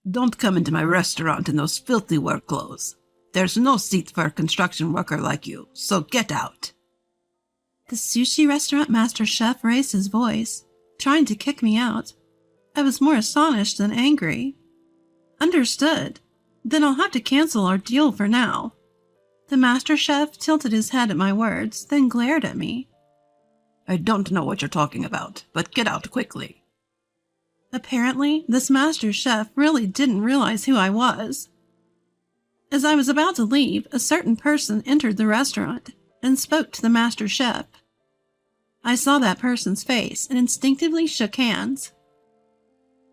Don't come into my restaurant in those filthy work clothes. There's no seat for a construction worker like you, so get out. The sushi restaurant master chef raised his voice, trying to kick me out. I was more astonished than angry. Understood. Then I'll have to cancel our deal for now. The master chef tilted his head at my words, then glared at me. I don't know what you're talking about, but get out quickly. Apparently, this master chef really didn't realize who I was. As I was about to leave, a certain person entered the restaurant and spoke to the master chef. I saw that person's face and instinctively shook hands.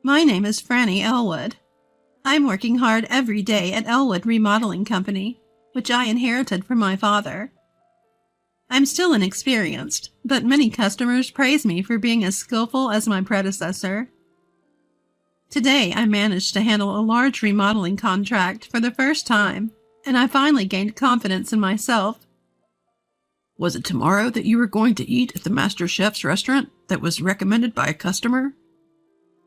My name is Franny Elwood. I'm working hard every day at Elwood Remodeling Company, which I inherited from my father. I'm still inexperienced, but many customers praise me for being as skillful as my predecessor. Today, I managed to handle a large remodeling contract for the first time, and I finally gained confidence in myself. Was it tomorrow that you were going to eat at the master chef's restaurant that was recommended by a customer?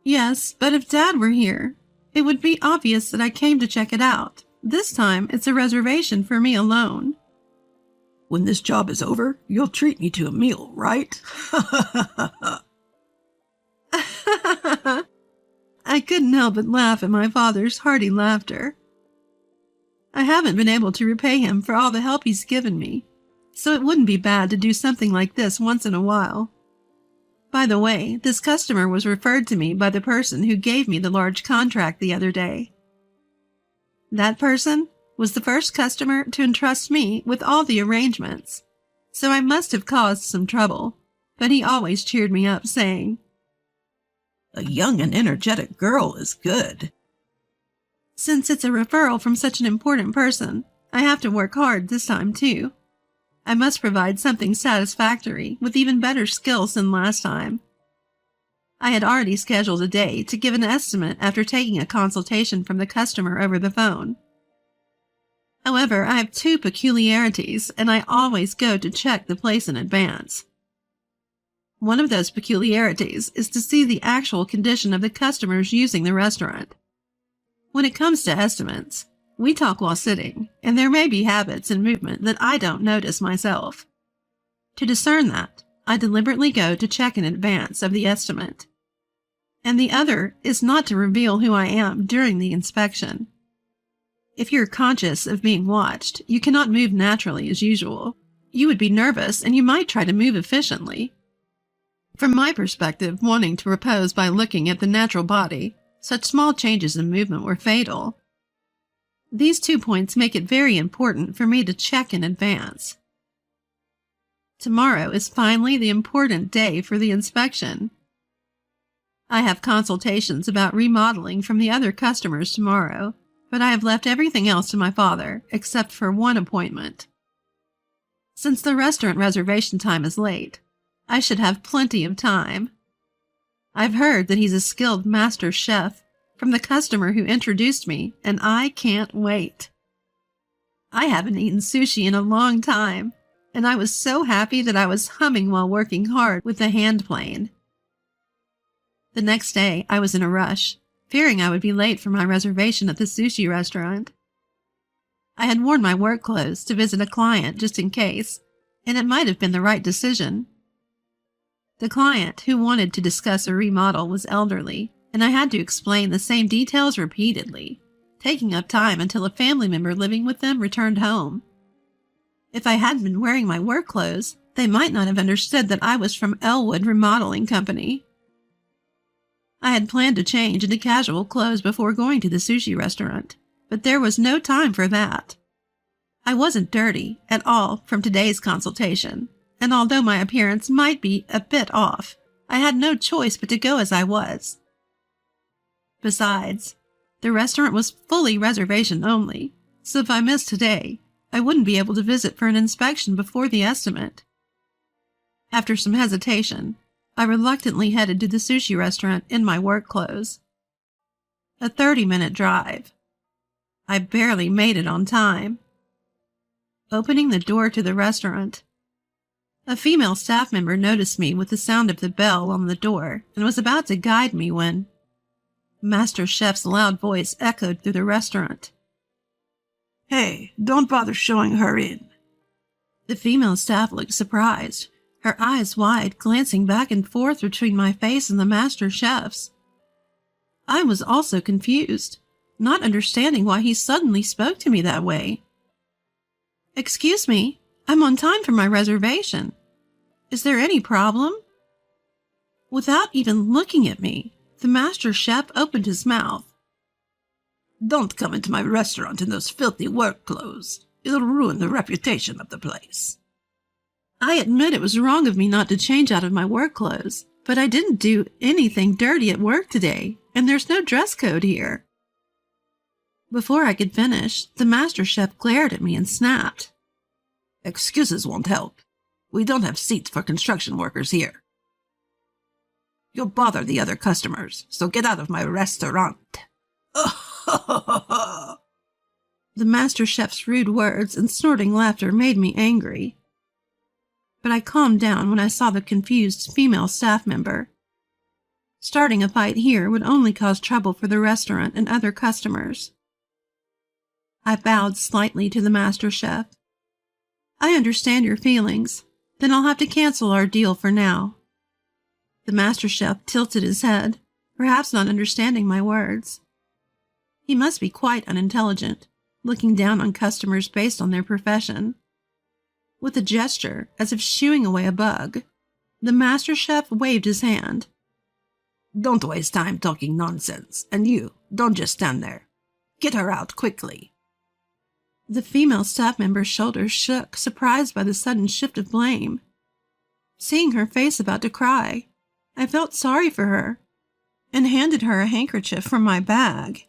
Yes, but if Dad were here, it would be obvious that I came to check it out. This time, it's a reservation for me alone. When this job is over, you'll treat me to a meal, right? I couldn't help but laugh at my father's hearty laughter. I haven't been able to repay him for all the help he's given me, so it wouldn't be bad to do something like this once in a while. By the way, this customer was referred to me by the person who gave me the large contract the other day. That person was the first customer to entrust me with all the arrangements, so I must have caused some trouble, but he always cheered me up, saying, A young and energetic girl is good. Since it's a referral from such an important person, I have to work hard this time too. I must provide something satisfactory with even better skills than last time. I had already scheduled a day to give an estimate after taking a consultation from the customer over the phone. However, I have two peculiarities, and I always go to check the place in advance. One of those peculiarities is to see the actual condition of the customers using the restaurant. When it comes to estimates, we talk while sitting, and there may be habits and movement that I don't notice myself. To discern that, I deliberately go to check in advance of the estimate. And the other is not to reveal who I am during the inspection. If you're conscious of being watched, you cannot move naturally as usual. You would be nervous and you might try to move efficiently. From my perspective, wanting to repose by looking at the natural body, such small changes in movement were fatal. These 2 points make it very important for me to check in advance. Tomorrow is finally the important day for the inspection. I have consultations about remodeling from the other customers tomorrow, but I have left everything else to my father, except for one appointment. Since the restaurant reservation time is late, I should have plenty of time. I've heard that he's a skilled master chef from the customer who introduced me, and I can't wait. I haven't eaten sushi in a long time, and I was so happy that I was humming while working hard with the hand plane. The next day, I was in a rush, fearing I would be late for my reservation at the sushi restaurant. I had worn my work clothes to visit a client just in case, and it might have been the right decision. The client who wanted to discuss a remodel was elderly, and I had to explain the same details repeatedly, taking up time until a family member living with them returned home. If I hadn't been wearing my work clothes, they might not have understood that I was from Elwood Remodeling Company. I had planned to change into casual clothes before going to the sushi restaurant, but there was no time for that. I wasn't dirty at all from today's consultation, and although my appearance might be a bit off, I had no choice but to go as I was. Besides, the restaurant was fully reservation only, so if I missed today, I wouldn't be able to visit for an inspection before the estimate. After some hesitation, I reluctantly headed to the sushi restaurant in my work clothes. A 30-minute drive. I barely made it on time. Opening the door to the restaurant, a female staff member noticed me with the sound of the bell on the door and was about to guide me when Master Chef's loud voice echoed through the restaurant. Hey, don't bother showing her in. The female staff looked surprised, her eyes wide, glancing back and forth between my face and the Master Chef's. I was also confused, not understanding why he suddenly spoke to me that way. Excuse me, I'm on time for my reservation. Is there any problem? Without even looking at me, the Master Chef opened his mouth. Don't come into my restaurant in those filthy work clothes. It'll ruin the reputation of the place. I admit it was wrong of me not to change out of my work clothes, but I didn't do anything dirty at work today, and there's no dress code here. Before I could finish, the Master Chef glared at me and snapped. Excuses won't help. We don't have seats for construction workers here. You'll bother the other customers, so get out of my restaurant. The Master Chef's rude words and snorting laughter made me angry. But I calmed down when I saw the confused female staff member. Starting a fight here would only cause trouble for the restaurant and other customers. I bowed slightly to the Master Chef. I understand your feelings. Then I'll have to cancel our deal for now. The Master Chef tilted his head, perhaps not understanding my words. He must be quite unintelligent, looking down on customers based on their profession. With a gesture, as if shooing away a bug, the Master Chef waved his hand. Don't waste time talking nonsense, and you, don't just stand there. Get her out quickly. The female staff member's shoulders shook, surprised by the sudden shift of blame. Seeing her face about to cry, I felt sorry for her and handed her a handkerchief from my bag.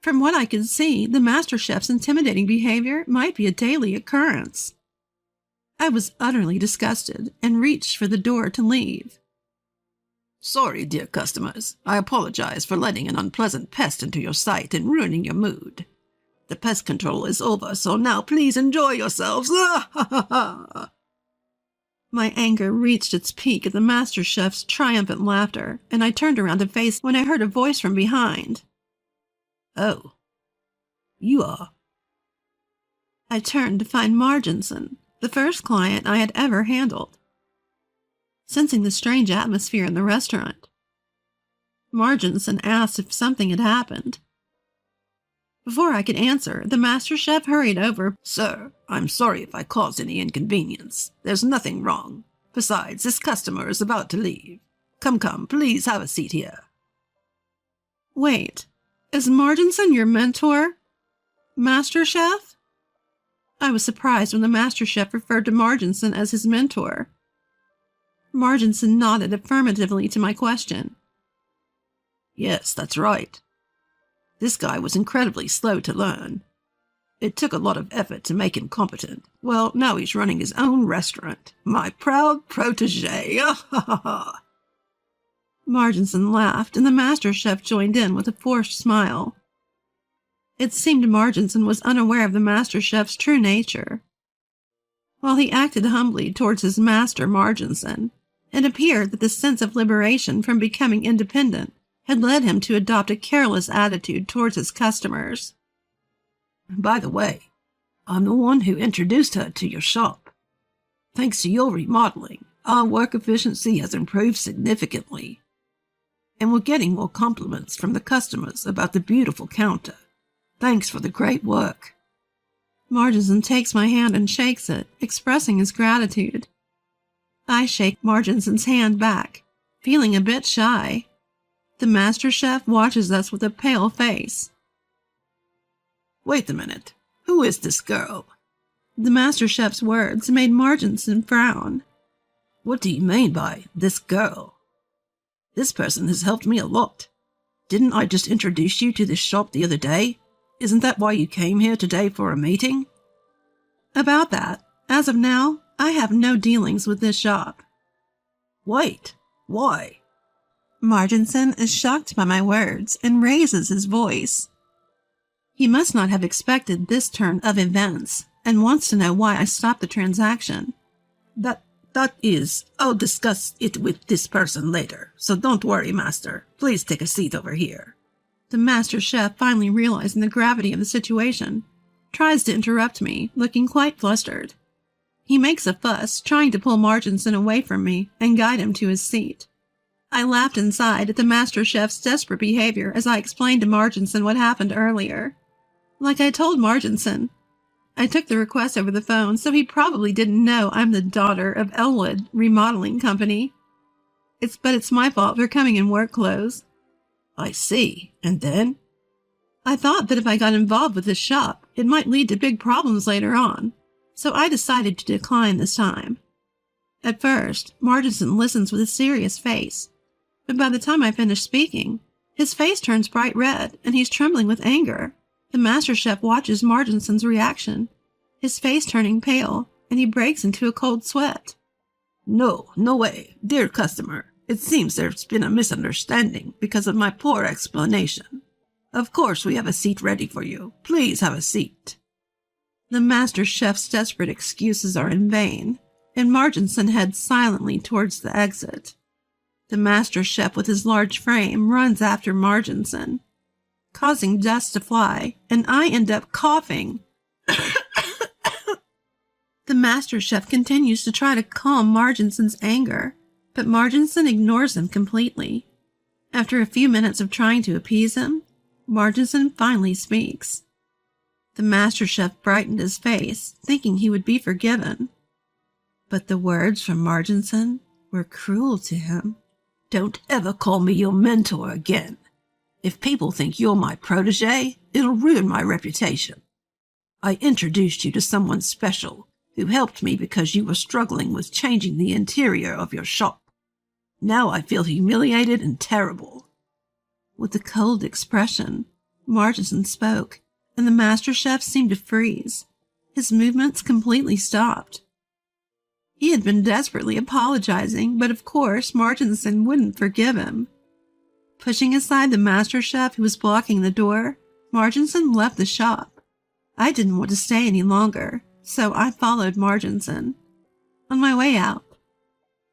From what I could see, the Master Chef's intimidating behavior might be a daily occurrence. I was utterly disgusted and reached for the door to leave. Sorry, dear customers. I apologize for letting an unpleasant pest into your sight and ruining your mood. The pest control is over, so now please enjoy yourselves. My anger reached its peak at the Master Chef's triumphant laughter, and I turned around to face when I heard a voice from behind. Oh, you are. I turned to find Marginson, the first client I had ever handled. Sensing the strange atmosphere in the restaurant, Marginson asked if something had happened. Before I could answer, the Master Chef hurried over. Sir, I'm sorry if I caused any inconvenience. There's nothing wrong. Besides, this customer is about to leave. Come, please have a seat here. Wait, is Marginson your mentor? Master Chef? I was surprised when the Master Chef referred to Marginson as his mentor. Marginson nodded affirmatively to my question. Yes, that's right. This guy was incredibly slow to learn. It took a lot of effort to make him competent. Well, now he's running his own restaurant. My proud protege. Marginson laughed, and the Master Chef joined in with a forced smile. It seemed Marginson was unaware of the Master Chef's true nature. While he acted humbly towards his master, Marginson, it appeared that the sense of liberation from becoming independent had led him to adopt a careless attitude towards his customers. By the way, I'm the one who introduced her to your shop. Thanks to your remodeling, our work efficiency has improved significantly. And we're getting more compliments from the customers about the beautiful counter. Thanks for the great work. Marginson takes my hand and shakes it, expressing his gratitude. I shake Marginson's hand back, feeling a bit shy. The Master Chef watches us with a pale face. Wait a minute. Who is this girl? The Master Chef's words made Marginson frown. What do you mean by this girl? This person has helped me a lot. Didn't I just introduce you to this shop the other day? Isn't that why you came here today for a meeting? About that, as of now, I have no dealings with this shop. Wait, why? Marginson is shocked by my words and raises his voice. He must not have expected this turn of events and wants to know why I stopped the transaction. I'll discuss it with this person later, so don't worry, Master. Please take a seat over here. The master chef, finally realizing the gravity of the situation, tries to interrupt me, looking quite flustered. He makes a fuss, trying to pull Marginson away from me and guide him to his seat. I laughed inside at the master chef's desperate behavior as I explained to Marginson what happened earlier. Like I told Marginson, I took the request over the phone, so he probably didn't know I'm the daughter of Elwood Remodeling Company. But it's my fault for coming in work clothes. I see. And then? I thought that if I got involved with this shop, it might lead to big problems later on, so I decided to decline this time. At first, Marginson listens with a serious face, but by the time I finish speaking, his face turns bright red and he's trembling with anger. The master chef watches Marginson's reaction, his face turning pale, and he breaks into a cold sweat. No way, dear customer. It seems there's been a misunderstanding because of my poor explanation. Of course we have a seat ready for you. Please have a seat. The master chef's desperate excuses are in vain, and Marginson heads silently towards the exit. The master chef with his large frame runs after Marginson, causing dust to fly, and I end up coughing. The master chef continues to try to calm Marginson's anger, but Marginson ignores him completely. After a few minutes of trying to appease him, Marginson finally speaks. The master chef brightened his face, thinking he would be forgiven. But the words from Marginson were cruel to him. Don't ever call me your mentor again. If people think you're my protege, it'll ruin my reputation. I introduced you to someone special who helped me because you were struggling with changing the interior of your shop. Now I feel humiliated and terrible. With a cold expression, Marginson spoke, and the master chef seemed to freeze. His movements completely stopped. He had been desperately apologizing, but of course Marginson wouldn't forgive him. Pushing aside the master chef who was blocking the door, Marginson left the shop. I didn't want to stay any longer, so I followed Marginson. On my way out,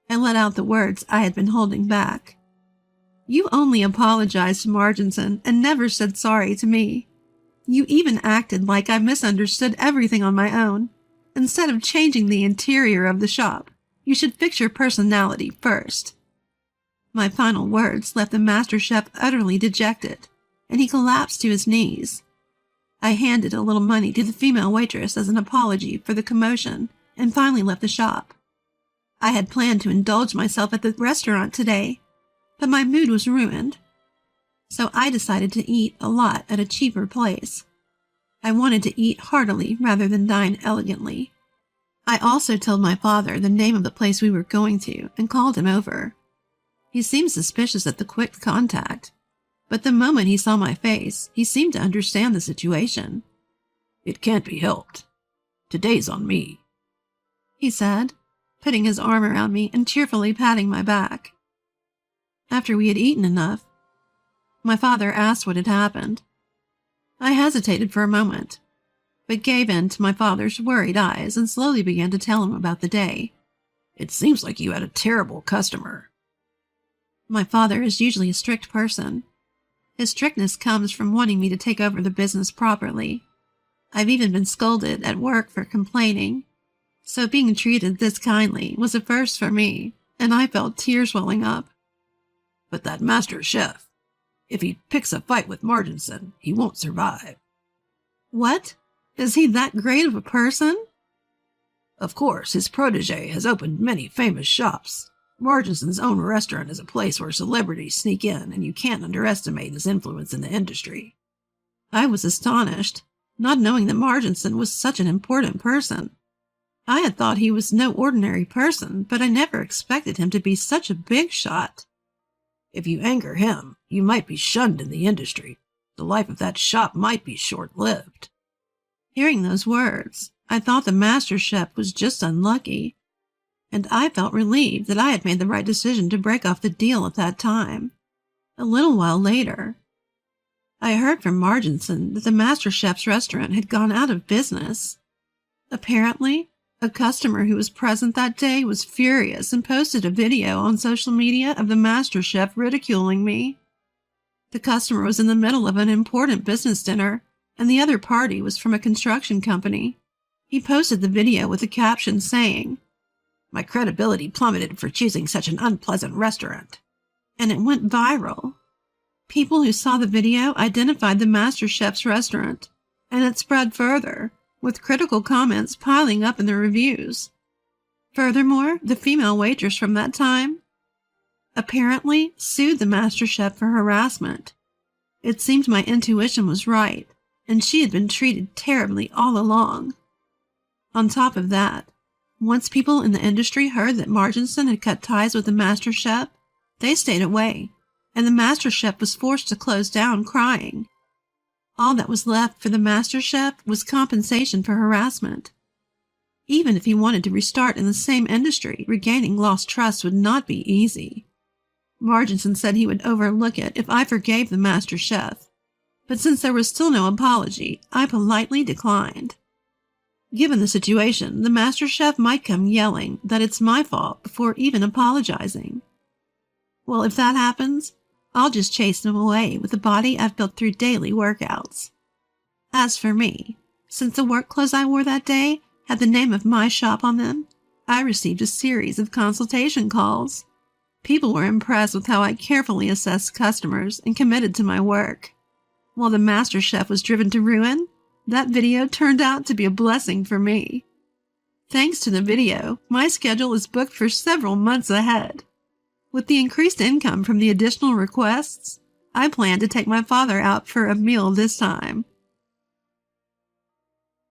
I let out the words I had been holding back. You only apologized to Marginson and never said sorry to me. You even acted like I misunderstood everything on my own. Instead of changing the interior of the shop, you should fix your personality first. My final words left the master chef utterly dejected, and he collapsed to his knees. I handed a little money to the female waitress as an apology for the commotion and finally left the shop. I had planned to indulge myself at the restaurant today, but my mood was ruined, so I decided to eat a lot at a cheaper place. I wanted to eat heartily rather than dine elegantly. I also told my father the name of the place we were going to and called him over. He seemed suspicious at the quick contact, but the moment he saw my face, he seemed to understand the situation. It can't be helped. Today's on me, he said, putting his arm around me and cheerfully patting my back. After we had eaten enough, my father asked what had happened. I hesitated for a moment, but gave in to my father's worried eyes and slowly began to tell him about the day. It seems like you had a terrible customer. My father is usually a strict person. His strictness comes from wanting me to take over the business properly. I've even been scolded at work for complaining, so being treated this kindly was a first for me, and I felt tears welling up. But that master chef, if he picks a fight with Marginson, he won't survive. What? Is he that great of a person? Of course, his protege has opened many famous shops. Marginson's own restaurant is a place where celebrities sneak in, and you can't underestimate his influence in the industry. I was astonished, not knowing that Marginson was such an important person. I had thought he was no ordinary person, but I never expected him to be such a big shot. If you anger him, you might be shunned in the industry. The life of that shop might be short-lived. Hearing those words, I thought the master chef was just unlucky, and I felt relieved that I had made the right decision to break off the deal at that time. A little while later, I heard from Marginson that the master chef's restaurant had gone out of business. Apparently, a customer who was present that day was furious and posted a video on social media of the master chef ridiculing me. The customer was in the middle of an important business dinner, and the other party was from a construction company. He posted the video with a caption saying, "My credibility plummeted for choosing such an unpleasant restaurant." And it went viral. People who saw the video identified the master chef's restaurant, and it spread further, with critical comments piling up in the reviews. Furthermore, the female waitress from that time apparently sued the master chef for harassment. It seemed my intuition was right, and she had been treated terribly all along. On top of that, once people in the industry heard that Marginson had cut ties with the master chef, they stayed away, and the master chef was forced to close down crying. All that was left for the master chef was compensation for harassment. Even if he wanted to restart in the same industry, regaining lost trust would not be easy. Marginson said he would overlook it if I forgave the master chef, but since there was still no apology, I politely declined. Given the situation, the master chef might come yelling that it's my fault before even apologizing. Well, if that happens, I'll just chase him away with the body I've built through daily workouts. As for me, since the work clothes I wore that day had the name of my shop on them, I received a series of consultation calls. People were impressed with how I carefully assessed customers and committed to my work. While the master chef was driven to ruin, that video turned out to be a blessing for me. Thanks to the video, my schedule is booked for several months ahead. With the increased income from the additional requests, I plan to take my father out for a meal this time.